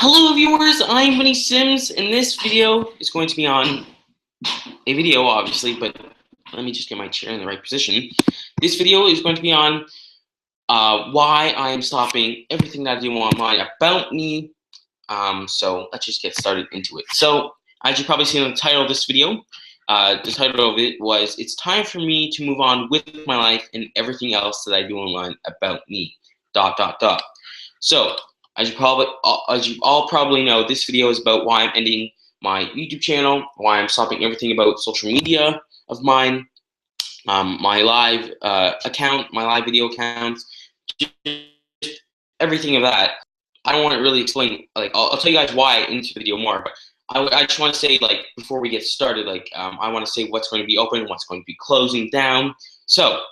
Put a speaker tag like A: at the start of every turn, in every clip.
A: Hello viewers, I'm Winnie Sims, and this video is going to be on a video, obviously, but let me just get my chair in the right position. This video is going to be on why I am stopping everything that I do online about me. So let's just get started into it. So, as you probably seen in the title of this video, the title of it was, "It's time for me to move on with my life and everything else that I do online about me, ... So, as you all probably know, this video is about why I'm ending my YouTube channel, why I'm stopping everything about social media of mine, my live account, my live video accounts, just everything of that. I don't want to really explain, like, I'll tell you guys why into the video more, but I just want to say, like, before we get started, like, I want to say what's going to be open, what's going to be closing down. So,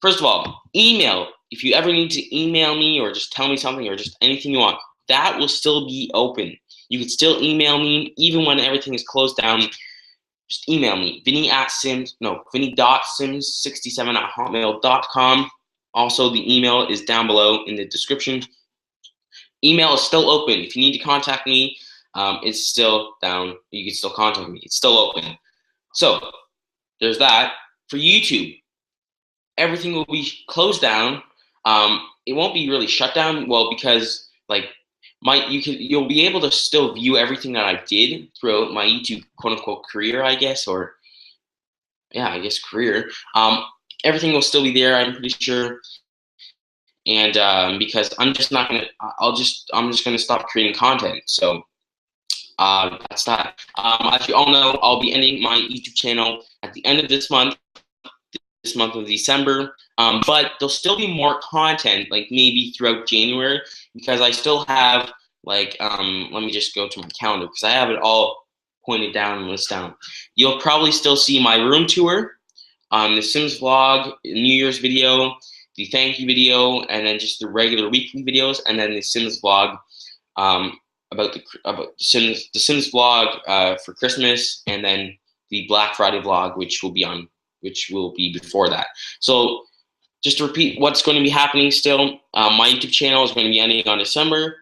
A: first of all, email. If you ever need to email me or just tell me something or just anything you want, that will still be open. You can still email me even when everything is closed down. Just email me, vinny.sims67@hotmail.com. Also, the email is down below in the description. Email is still open. If you need to contact me, it's still down. You can still contact me. It's still open. So, there's that. For YouTube, everything will be closed down. It won't be really shut down, well, because like you'll be able to still view everything that I did throughout my YouTube quote unquote career, I guess, or yeah, I guess career. Everything will still be there, I'm pretty sure. And because I'm just not gonna, I'm just gonna stop creating content. So that's that. As you all know, I'll be ending my YouTube channel at the end of this month of December, but there'll still be more content, like maybe throughout January, because I still have, like, let me just go to my calendar, because I have it all pointed down and listed down. You'll probably still see my room tour, the Sims vlog, New Year's video, the thank you video, and then just the regular weekly videos, and then the Sims vlog, about the Sims vlog for Christmas, and then the Black Friday vlog, which will be before that. So just to repeat what's going to be happening still, my YouTube channel is going to be ending on December.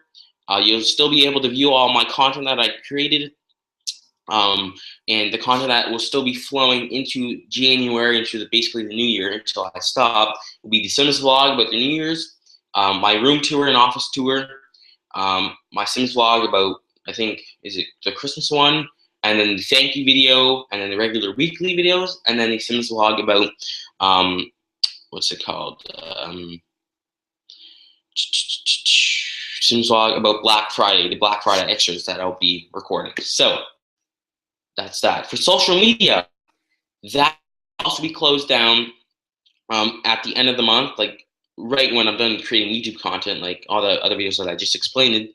A: You'll still be able to view all my content that I created, and the content that will still be flowing into January, into basically the new year until I stop, will be the Sims vlog about the New Year's, my room tour and office tour, my Sims vlog about, I think, is it the Christmas one, and then the thank you video, and then the regular weekly videos, and then the Sims vlog about, what's it called? Sims vlog about Black Friday, the Black Friday extras that I'll be recording. So, that's that. For social media, that will also be closed down at the end of the month, like right when I'm done creating YouTube content, like all the other videos that I just explained,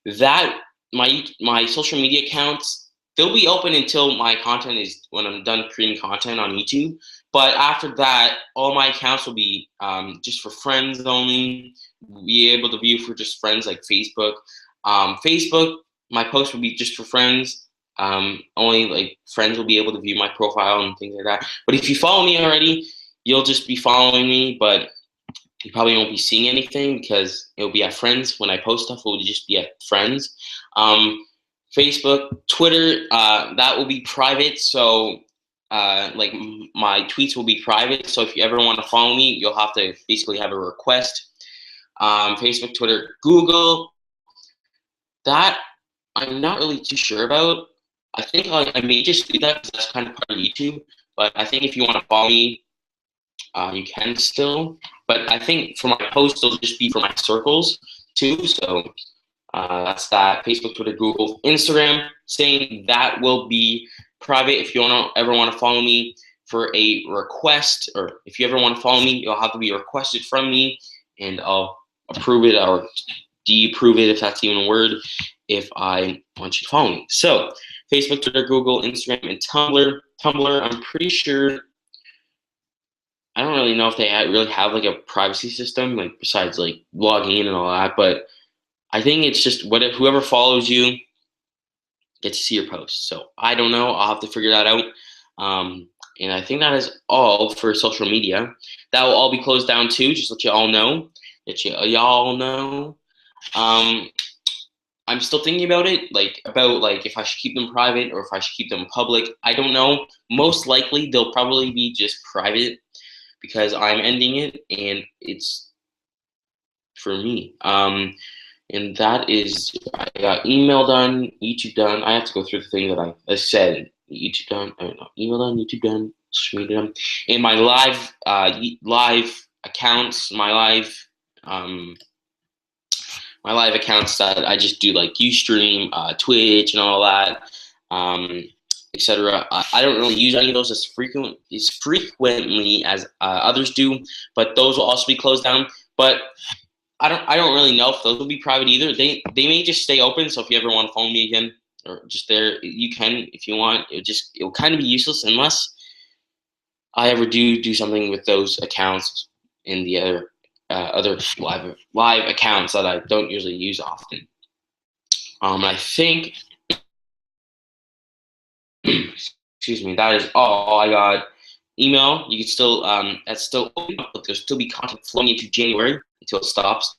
A: that my social media accounts, they'll be open until my content is, when I'm done creating content on YouTube. But after that, all my accounts will be just for friends only. Be able to view for just friends, like Facebook. Facebook, my posts will be just for friends. Only like friends will be able to view my profile and things like that. But if you follow me already, you'll just be following me, but you probably won't be seeing anything because it'll be at friends. When I post stuff, it will just be at friends. Facebook, Twitter, that will be private. So like my tweets will be private. So if you ever want to follow me, you'll have to basically have a request. Facebook, Twitter, Google, that I'm not really too sure about. I think I may just do that because that's kind of part of YouTube. But I think if you want to follow me, you can still. But I think for my posts, it'll just be for my circles too. So that's that. Facebook, Twitter, Google, Instagram, saying that will be private. If you ever want to follow me for a request, or if you ever want to follow me, you'll have to be requested from me, and I'll approve it or de-approve it, if that's even a word, if I want you to follow me. So, Facebook, Twitter, Google, Instagram, and Tumblr. Tumblr, I'm pretty sure, I don't really know if they really have like a privacy system, like besides like logging in and all that, but I think it's just whoever follows you gets to see your posts. So I don't know. I'll have to figure that out. And I think that is all for social media. That will all be closed down too, just to let you all know. that y'all know. I'm still thinking about it, about if I should keep them private or if I should keep them public. I don't know. Most likely they'll probably be just private because I'm ending it and it's for me. And that is, I got email done, YouTube done. I have to go through the thing that I said. YouTube done, I don't know, email done, YouTube done, social media done, and my live accounts, my live accounts that I just do like Ustream, Twitch, and all that, etc. I don't really use any of those as frequently as others do, but those will also be closed down. But I don't really know if those will be private either. They may just stay open. So if you ever want to phone me again or just there, you can if you want. It'll kind of be useless unless I ever do something with those accounts in the other live accounts that I don't usually use often. I think excuse me, that is all I got. Email, you can still that's still open, but there'll still be content flowing into January until it stops.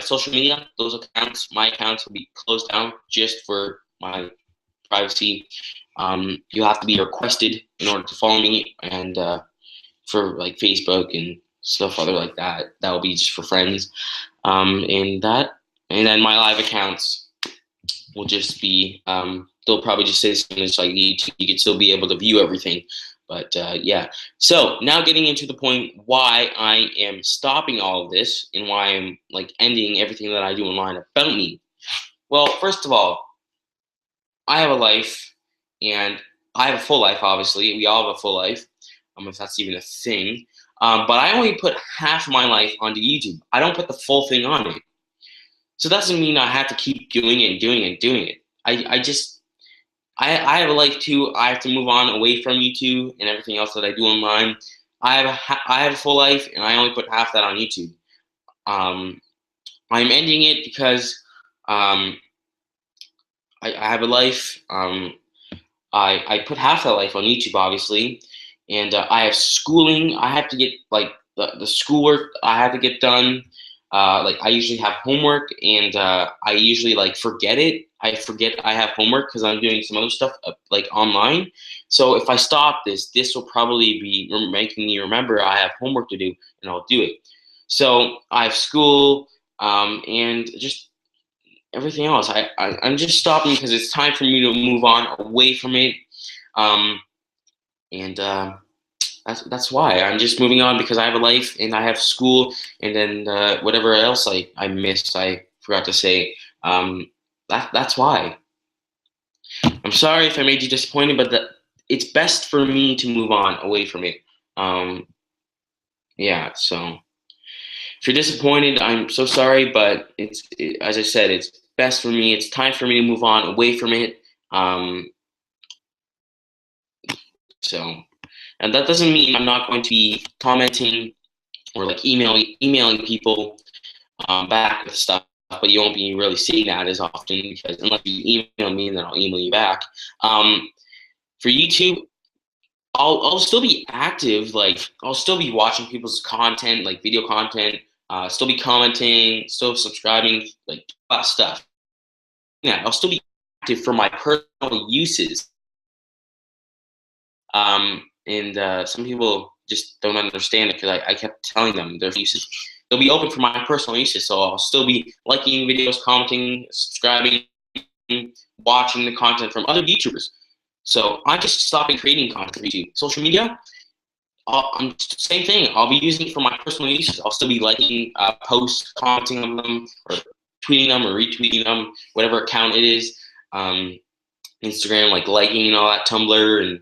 A: Social media, those accounts, my accounts will be closed down just for my privacy. You have to be requested in order to follow me, and for like Facebook and stuff other like that, that will be just for friends. And then my live accounts will just be they'll probably just say something like YouTube. You can still be able to view everything. But yeah, so now getting into the point why I am stopping all of this and why I'm ending everything that I do online about me. Well, first of all, I have a life, and I have a full life. Obviously, we all have a full life, if that's even a thing. But I only put half my life onto YouTube. I don't put the full thing on it. So that doesn't mean I have to keep doing it and doing it and doing it. I have a life too. I have to move on away from YouTube and everything else that I do online. I have a full life, and I only put half that on YouTube. I'm ending it because I have a life. I put half that life on YouTube, obviously, and I have schooling. I have to get the schoolwork I have to get done. I usually have homework, and I usually forget it. I forget I have homework because I'm doing some other stuff online. So if I stop this will probably be making me remember I have homework to do, and I'll do it. So I have school, and just everything else. I'm just stopping because it's time for me to move on away from it, and that's why I'm just moving on, because I have a life and I have school, and then whatever else I missed, I forgot to say. That's why. I'm sorry if I made you disappointed, but it's best for me to move on away from it. Yeah, so if you're disappointed, I'm so sorry, but as I said, it's best for me. It's time for me to move on away from it. So, and that doesn't mean I'm not going to be commenting or emailing people back with stuff, but you won't be really seeing that as often, because unless you email me, then I'll email you back. For YouTube, I'll still be active. I'll still be watching people's content, video content. Still be commenting, still subscribing, that stuff. Yeah, I'll still be active for my personal uses. And some people just don't understand it, because I kept telling them their uses. They'll be open for my personal uses, so I'll still be liking videos, commenting, subscribing, watching the content from other YouTubers. So I'm just stopping creating content for YouTube. Social media, same thing. I'll be using it for my personal uses. I'll still be liking posts, commenting on them, or tweeting them, or retweeting them, whatever account it is. Instagram, liking and all that, Tumblr,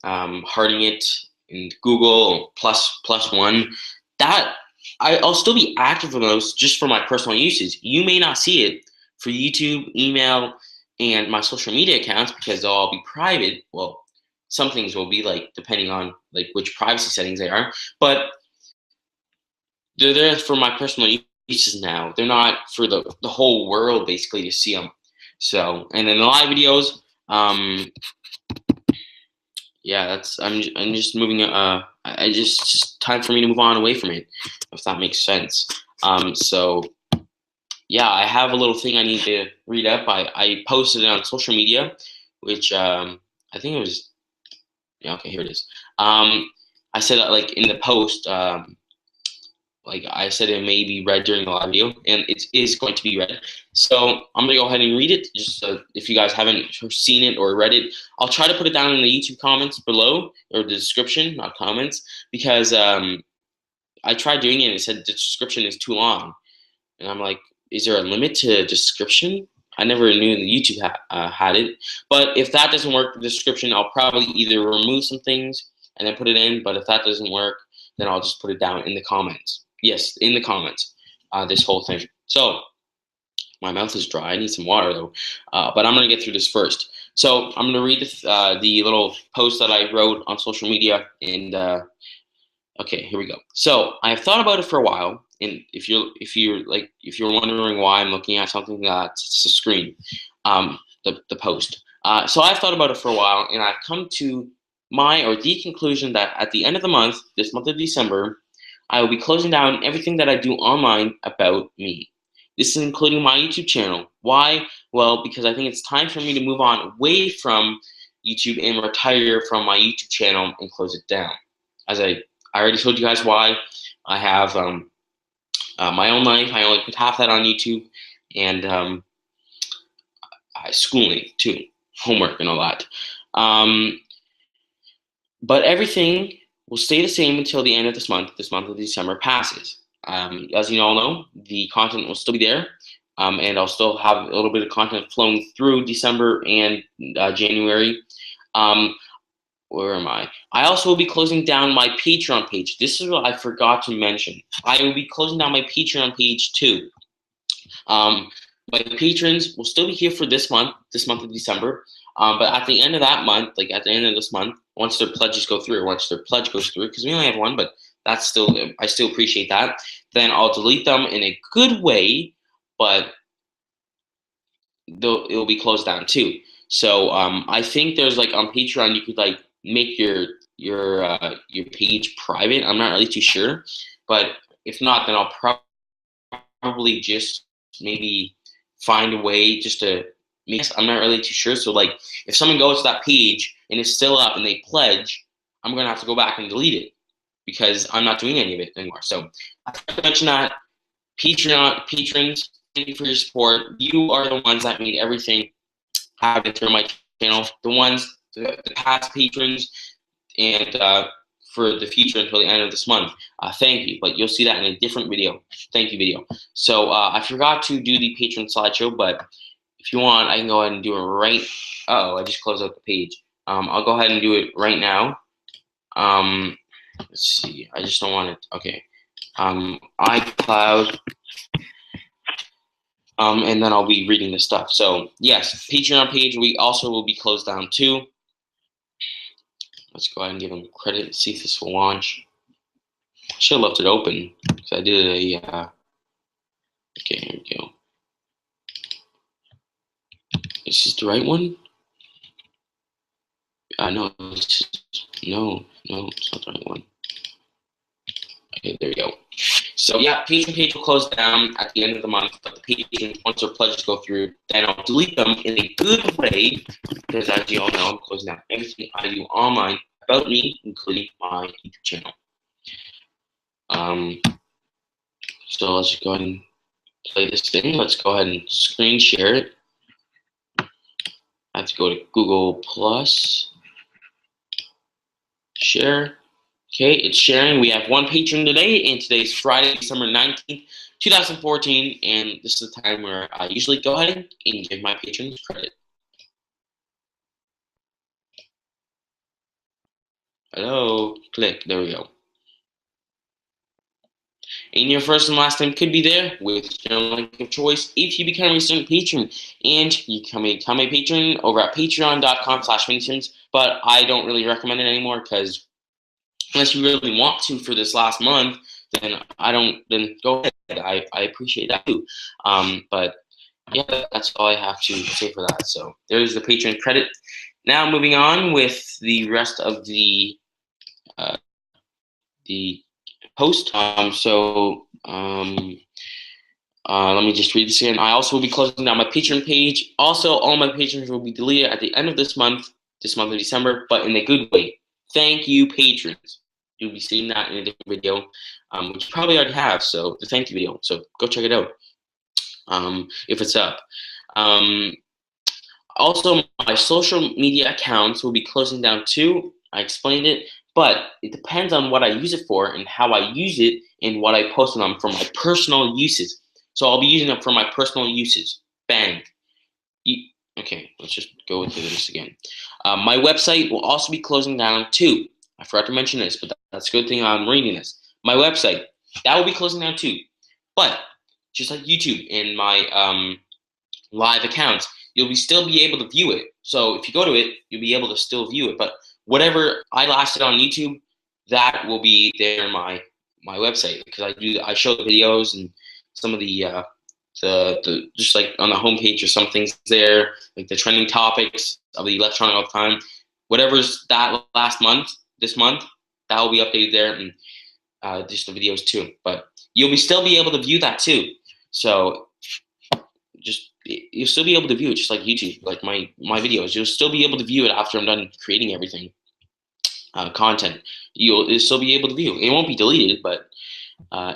A: and hearting it, and Google +1. That I'll still be active on those just for my personal uses. You may not see it for YouTube, email, and my social media accounts, because they'll all be private. Well, some things will be, depending on which privacy settings they are, but they're there for my personal uses now. They're not for the whole world basically to see them. So, and then the live videos, yeah, I'm just moving. It's time for me to move on away from it. if that makes sense. So yeah, I have a little thing I need to read up. I posted it on social media, which I think it was, yeah, okay, here it is. I said like in the post, like I said, it may be read during the live video, and it is going to be read. So I'm gonna go ahead and read it. Just if you guys haven't seen it or read it, I'll try to put it down in the YouTube comments below, or the description, not comments, because I tried doing it and it said the description is too long, and I'm like, is there a limit to description? I never knew the YouTube had it. But if that doesn't work, the description, I'll probably either remove some things and then put it in. But if that doesn't work, then I'll just put it down in the comments. Yes, in the comments, this whole thing. So my mouth is dry. I need some water though. But I'm gonna get through this first. So I'm gonna read the little post that I wrote on social media, and okay, here we go. So I have thought about it for a while, and if you're wondering why I'm looking at something that's the screen, the post. So I've thought about it for a while, and I've come to the conclusion that at the end of the month, this month of December, I will be closing down everything that I do online about me. This is including my YouTube channel. Why? Well, because I think it's time for me to move on away from YouTube and retire from my YouTube channel and close it down. As I already told you guys why. I have my own life. I only put half that on YouTube, and schooling too, homework and all that. But everything will stay the same until the end of this month. This month of December passes. As you all know, the content will still be there, and I'll still have a little bit of content flowing through December and January. Where am I? I also will be closing down my Patreon page. This is what I forgot to mention. I will be closing down my Patreon page too. My patrons will still be here for this month of December. But at the end of that month, like at the end of this month, once their pledges go through, or once their pledge goes through, because we only have one, but that's still, I still appreciate that. Then I'll delete them in a good way, but it will be closed down too. So I think there's like on Patreon you could like make your page private. I'm not really too sure, but if not, then I'll probably just maybe find a way just to make. I'm not really too sure. So like if someone goes to that page and it's still up and they pledge, I'm gonna have to go back and delete it because I'm not doing any of it anymore. So I forgot to mention that patrons, thank you for your support. You are the ones that made everything happen through my channel. The past patrons, and for the future until the end of this month. Thank you, but you'll see that in a different video. Thank you video. So I forgot to do the patron slideshow, but if you want, I can go ahead and do it right. I just closed out the page. I'll go ahead and do it right now. Let's see. I just don't want it. Okay. iCloud. And then I'll be reading the stuff. So yes, Patreon page we also will be closed down too. Let's go ahead and give them credit and see if this will launch. I should have left it open because I did a. Okay, here we go. Is this the right one? No, no, it's not the right one. Okay, there we go. So yeah, Patreon page will close down at the end of the month, but the patrons, once their pledges go through, then I'll delete them in a good way, because as you all know, I'm closing down everything I do online about me, including my YouTube channel. So let's go ahead and play this thing. Let's go ahead and screen share it. I have to go to Google Plus. Share. Okay, it's sharing. We have one patron today, and today's Friday, December 19th, 2014, and this is the time where I usually go ahead and give my patrons credit. Hello, click, there we go. And your first and last name could be there with your link of choice if you become a recent patron. And you can become a patron over at patreon.com/minitunes, but I don't really recommend it anymore because unless you really want to for this last month, then then go ahead. I appreciate that too. But yeah, that's all I have to say for that. So there's the Patreon credit. Now moving on with the rest of the post. Let me just read this again. I also will be closing down my Patreon page. Also, all my patrons will be deleted at the end of this month of December, but in a good way. Thank you, patrons. You'll be seeing that in a different video, which you probably already have. So the thank you video. So go check it out if it's up. Also, my social media accounts will be closing down too. I explained it, but it depends on what I use it for and how I use it and what I post on them for my personal uses. So I'll be using them for my personal uses. Bang. Okay, let's just go into this again. My website will also be closing down too. I forgot to mention this, but that's a good thing I'm reading this. My website, that will be closing down too. But just like YouTube and my live accounts, you'll still be able to view it. So if you go to it, you'll be able to still view it. But whatever I lasted on YouTube, that will be there in my website, because I show the videos and some of the just like on the homepage or some things there, like the trending topics of the electronic all the time. Whatever's that this month, that will be updated there, and just the videos too. But you'll still be able to view that too. So you'll still be able to view it just like YouTube, like my videos. You'll still be able to view it after I'm done creating everything, content. You'll still be able to view. It won't be deleted, but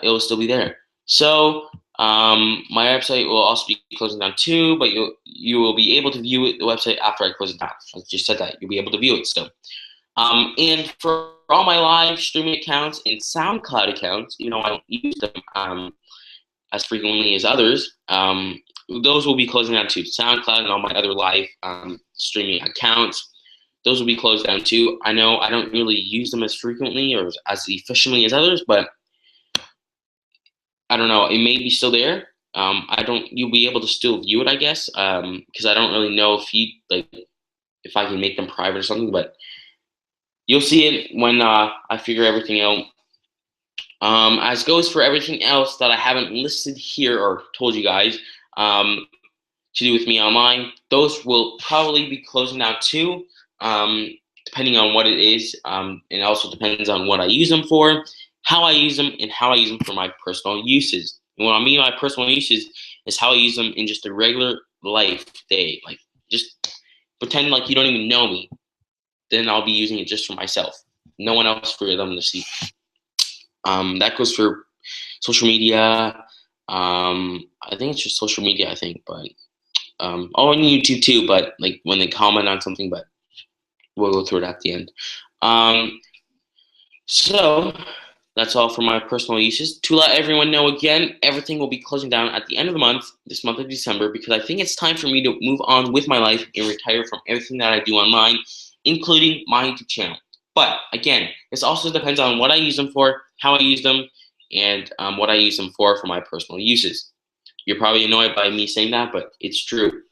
A: it'll still be there. So my website will also be closing down too, but you will be able to view the website after I close it down. I just said that you'll be able to view it still. And for all my live streaming accounts and SoundCloud accounts, even though I don't use them as frequently as others, those will be closing down too. SoundCloud and all my other live streaming accounts, those will be closed down too. I know I don't really use them as frequently or as efficiently as others, but I don't know. It may be still there. You'll be able to still view it, I guess, because I don't really know if I can make them private or something. But you'll see it when I figure everything out. As goes for everything else that I haven't listed here or told you guys to do with me online, those will probably be closing down too, depending on what it is. It also depends on what I use them for, how I use them, and how I use them for my personal uses. And what I mean by personal uses is how I use them in just a regular life day. Like, just pretend like you don't even know me. Then I'll be using it just for myself. No one else for them to see. That goes for social media. I think it's just social media, but on YouTube too, but like when they comment on something, but we'll go through it at the end. So that's all for my personal uses. To let everyone know again, everything will be closing down at the end of the month, this month of December, because I think it's time for me to move on with my life and retire from everything that I do online, including my YouTube channel. But again, this also depends on what I use them for, how I use them, and what I use them for my personal uses. You're probably annoyed by me saying that, but it's true.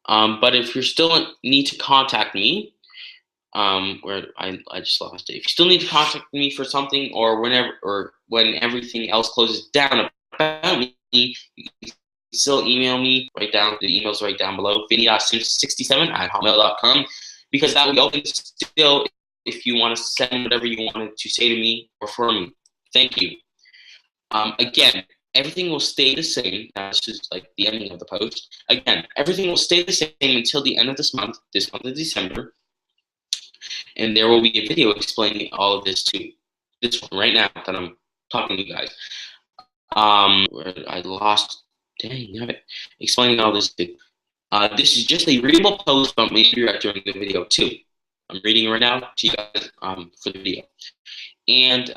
A: But if you still need to contact me, where I just lost it. If you still need to contact me for something, or when everything else closes down about me, you can still email me. The email's right down below, vinny.sims67@hotmail.com, because that will be open still if you want to send whatever you wanted to say to me or for me. Thank you. Again, everything will stay the same. This is like the ending of the post. Again, everything will stay the same until the end of this month of December. And there will be a video explaining all of this too. This one right now that I'm talking to you guys. Where I lost, dang it, explaining all this too. This is just a readable post about me during the video too. I'm reading it right now to you guys for the video. And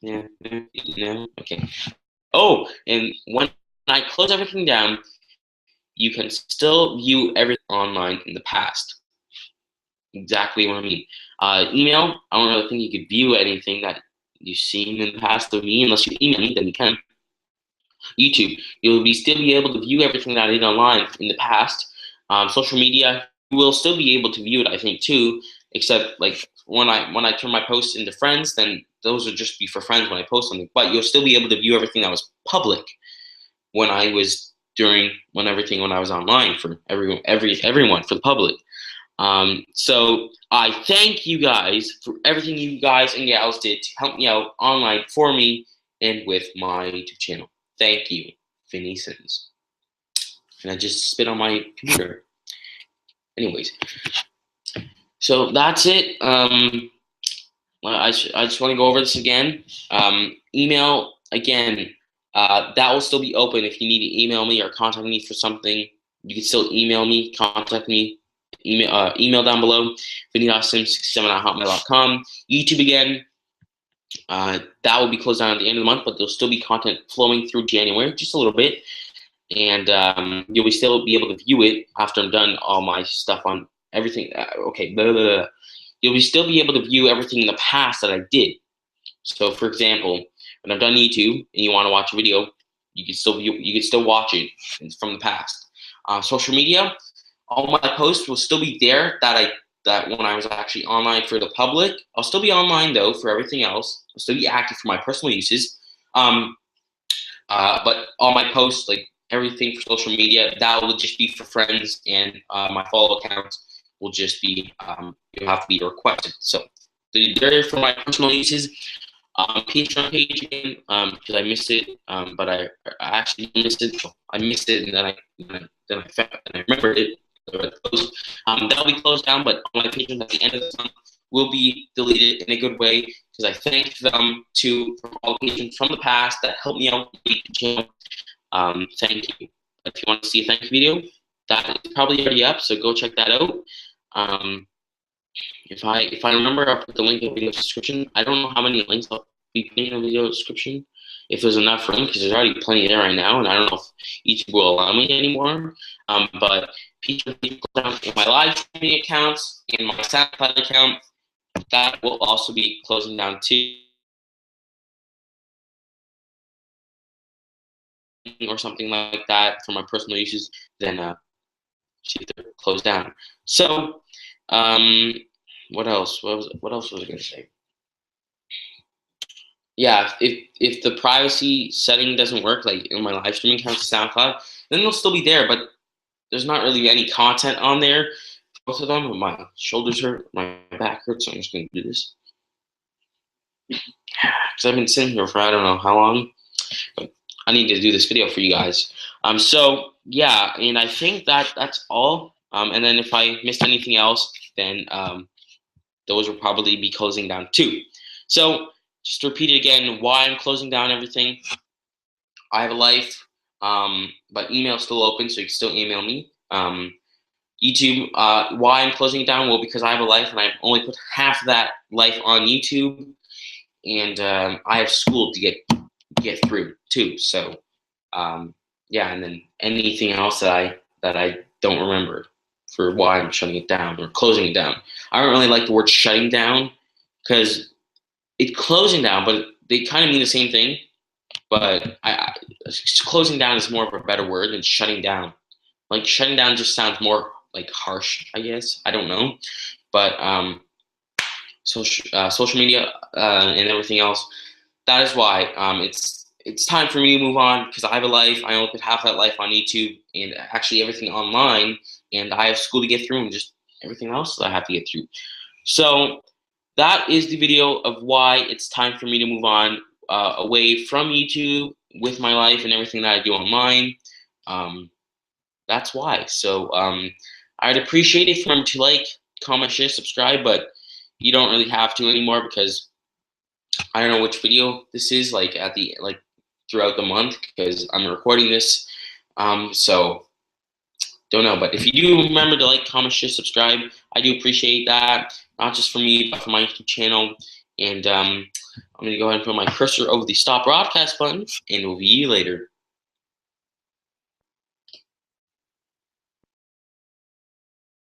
A: yeah, no, okay. Oh, and when I close everything down, you can still view everything online in the past. Exactly what I mean. Email, I don't really think you could view anything that you've seen in the past of me unless you email me, then you can. YouTube, you'll still be able to view everything that I did online in the past. Social media, you will still be able to view it, I think, too, except like when I turn my posts into friends, then those will just be for friends when I post something. But you'll still be able to view everything that was public when I was online for everyone, for the public. So I thank you guys for everything you guys and gals did to help me out online for me and with my YouTube channel. Thank you, Finney-sons. And I just spit on my computer. Anyways, so that's it. I just want to go over this again. Email again. That will still be open. If you need to email me or contact me for something, you can still email me, contact me. Email down below, vinny.sim67@hotmail.com. YouTube again. That will be closed down at the end of the month, but there'll still be content flowing through January, just a little bit. And you'll still be able to view it after I'm done all my stuff on everything. Okay, blah, blah, blah. You'll still be able to view everything in the past that I did. So, for example, when I'm done YouTube and you want to watch a video, you can still view, you can still watch it from the past. Social media, all my posts will still be there that when I was actually online for the public. I'll still be online though for everything else. I'll still be active for my personal uses. But all my posts, like everything for social media, that will just be for friends, and my follow accounts will just be you'll have to be requested. So they're for my personal uses. Patreon page again, because I missed it, but I actually missed it. I missed it, and then I remembered it. That'll be closed down, but all my patrons at the end of the month will be deleted in a good way, because I thank them from all patrons from the past that helped me out with the channel. Thank you. If you want to see a thank you video, that is probably already up, so go check that out. If I remember, I'll put the link in the video description. I don't know how many links I'll be putting in the video description, if there's enough room, because there's already plenty there right now, and I don't know if YouTube will allow me anymore. But people in my live streaming accounts and my SoundCloud account, that will also be closing down too, or something like that for my personal uses. Then see if they're closed down. So what else? What else was I gonna say? Yeah, if the privacy setting doesn't work, like in my live streaming account to SoundCloud, then they'll still be there, but there's not really any content on there. Both of them, my shoulders hurt, my back hurts, so I'm just gonna do this. Because I've been sitting here for I don't know how long, but I need to do this video for you guys. So yeah, and I think that's all. And then if I missed anything else, then those will probably be closing down too. So just to repeat it again, why I'm closing down everything. I have a life, but email is still open, so you can still email me. YouTube, why I'm closing it down? Well, because I have a life, and I've only put half of that life on YouTube, and I have school to get through too. So yeah, and then anything else that I don't remember for why I'm shutting it down or closing it down. I don't really like the word shutting down, because it's closing down, but they kind of mean the same thing. But closing down is more of a better word than shutting down. Like shutting down just sounds more like harsh, I guess. I don't know. But social media and everything else, that is why it's time for me to move on, because I have a life. I only put half that life on YouTube, and actually everything online, and I have school to get through, and just everything else that I have to get through. So that is the video of why it's time for me to move on away from YouTube with my life and everything that I do online. That's why. So I'd appreciate it if you remember to like, comment, share, subscribe, but you don't really have to anymore, because I don't know which video this is throughout the month, because I'm recording this. So don't know, but if you do remember to like, comment, share, subscribe, I do appreciate that. Not just for me, but for my YouTube channel. And I'm going to go ahead and put my cursor over the stop broadcast button, and we'll see you later.